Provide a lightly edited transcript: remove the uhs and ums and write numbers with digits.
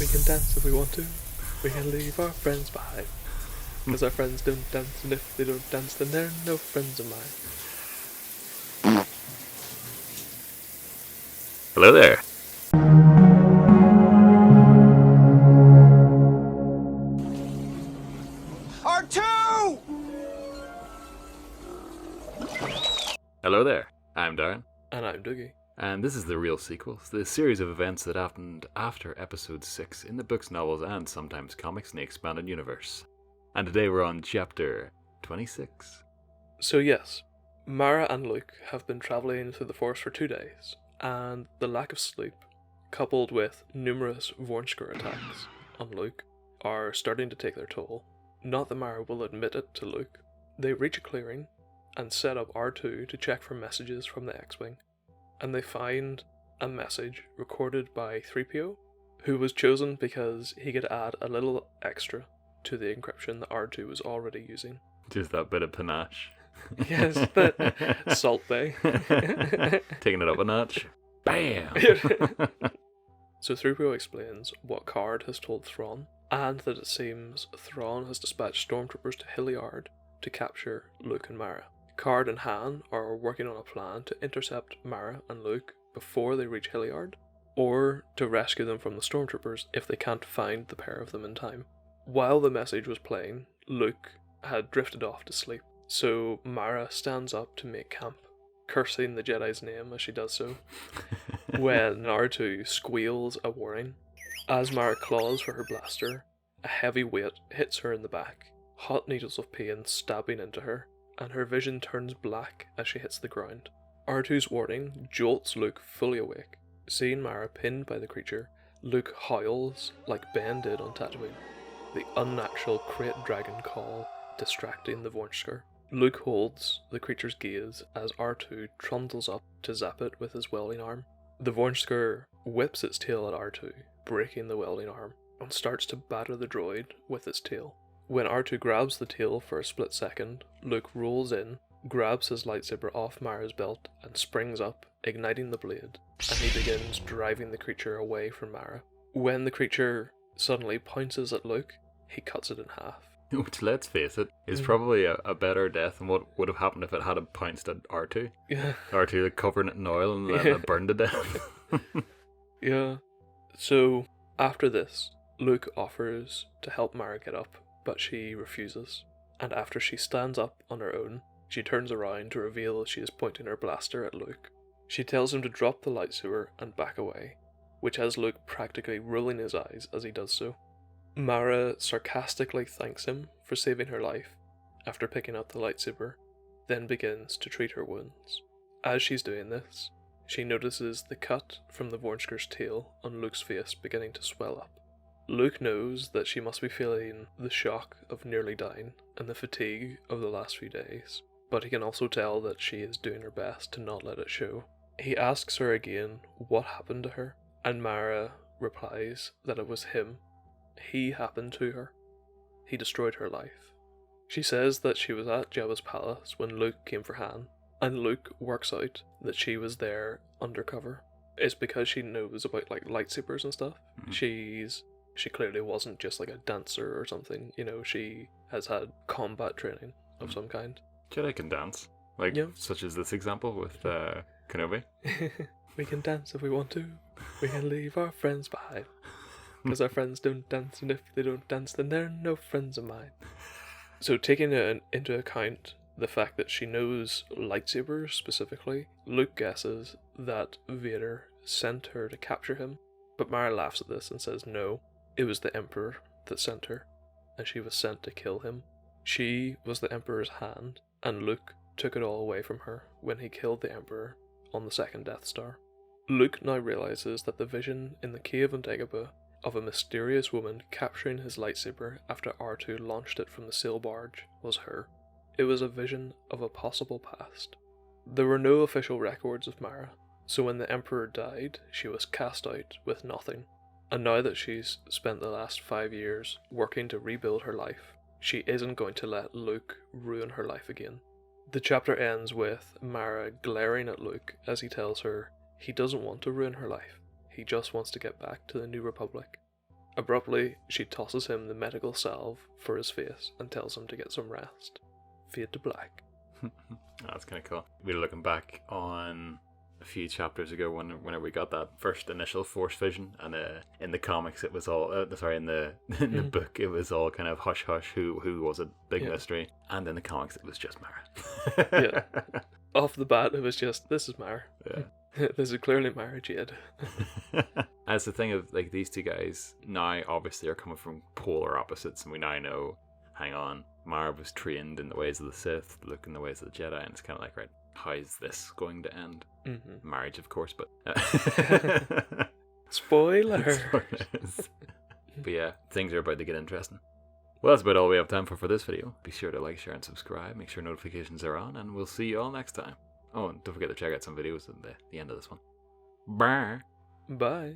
We can dance if we want to. We can leave our friends behind. Because our friends don't dance, and if they don't dance, then they're no friends of mine. Hello there. R2! Hello there. I'm Darren. And I'm Dougie. And this is The Real Sequels, the series of events that happened after Episode 6 in the books, novels, and sometimes comics in the expanded universe. And today we're on Chapter 26. So yes, Mara and Luke have been travelling through the forest for 2 days, and the lack of sleep, coupled with numerous vornskyr attacks on Luke, are starting to take their toll. Not that Mara will admit it to Luke. They reach a clearing and set up R2 to check for messages from the X-Wing, and they find a message recorded by 3PO, who was chosen because he could add a little extra to the encryption that R2 was already using. Just that bit of panache. Yes, but Salt Bay. Taking it up a notch. Bam! So 3PO explains what Card has told Thrawn, and that it seems Thrawn has dispatched stormtroopers to Hilliard to capture Luke and Mara. Card and Han are working on a plan to intercept Mara and Luke before they reach Hilliard, or to rescue them from the stormtroopers if they can't find the pair of them in time. While the message was playing, Luke had drifted off to sleep, so Mara stands up to make camp, cursing the Jedi's name as she does so, when R2 squeals a warning. As Mara claws for her blaster, a heavy weight hits her in the back, hot needles of pain stabbing into her, and her vision turns black as she hits the ground. R2's warning jolts Luke fully awake. Seeing Mara pinned by the creature, Luke howls like Ben did on Tatooine, the unnatural krayt dragon call distracting the vornskyr. Luke holds the creature's gaze as R2 trundles up to zap it with his welding arm. The vornskyr whips its tail at R2, breaking the welding arm, and starts to batter the droid with its tail. When R2 grabs the tail for a split second, Luke rolls in, grabs his lightsaber off Mara's belt, and springs up, igniting the blade, and he begins driving the creature away from Mara. When the creature suddenly pounces at Luke, he cuts it in half. Which, let's face it, is probably a better death than what would have happened if it had pounced at R2. Yeah. R2 like, covering it in oil and letting it burn to death. Yeah. So, after this, Luke offers to help Mara get up, but she refuses. And after she stands up on her own, she turns around to reveal she is pointing her blaster at Luke. She tells him to drop the lightsaber and back away, which has Luke practically rolling his eyes as he does so. Mara sarcastically thanks him for saving her life after picking up the lightsaber, then begins to treat her wounds. As she's doing this, she notices the cut from the vornskyr's tail on Luke's face beginning to swell up. Luke knows that she must be feeling the shock of nearly dying and the fatigue of the last few days, but he can also tell that she is doing her best to not let it show. He asks her again what happened to her, and Mara replies that it was him. He happened to her. He destroyed her life. She says that she was at Jabbas' palace when Luke came for Han, and Luke works out that she was there undercover. It's because she knows about like lightsabers and stuff. She clearly wasn't just like a dancer or something, you know, she has had combat training of some kind. Jedi can dance. Such as this example with Kenobi. We can dance if we want to. We can leave our friends behind. Because our friends don't dance, and if they don't dance, then they're no friends of mine. So taking into account the fact that she knows lightsabers specifically, Luke guesses that Vader sent her to capture him, but Mara laughs at this and says no, it was the Emperor that sent her, and she was sent to kill him. She was the Emperor's hand, and Luke took it all away from her when he killed the Emperor on the second Death Star. Luke now realizes that the vision in the cave on Dagobah of a mysterious woman capturing his lightsaber after R2 launched it from the sail barge was her. It was a vision of a possible past. There were no official records of Mara, so when the Emperor died, she was cast out with nothing. And now that she's spent the last 5 years working to rebuild her life, she isn't going to let Luke ruin her life again. The chapter ends with Mara glaring at Luke as he tells her he doesn't want to ruin her life. He just wants to get back to the New Republic. Abruptly, she tosses him the medical salve for his face and tells him to get some rest. Fade to black. That's kind of cool. We were looking back on a few chapters ago whenever we got that first initial Force vision, and in the comics it was all in the book it was all kind of hush hush, who was a big mystery, and in the comics it was just Mara. Yeah. Off the bat it was just, this is Mara. Yeah. This is clearly Mara Jade. As the thing of like these two guys now obviously are coming from polar opposites, and we now know, hang on, Mara was trained in the ways of the Sith, Luke in the ways of the Jedi, and it's kind of like, right, how is this going to end? Mm-hmm. Marriage, of course, but Spoiler. But yeah, things are about to get interesting. Well, that's about all we have time for this video. Be sure to like, share, and subscribe. Make sure notifications are on, and we'll see you all next time. Oh, and don't forget to check out some videos at the end of this one. Bye. Bye.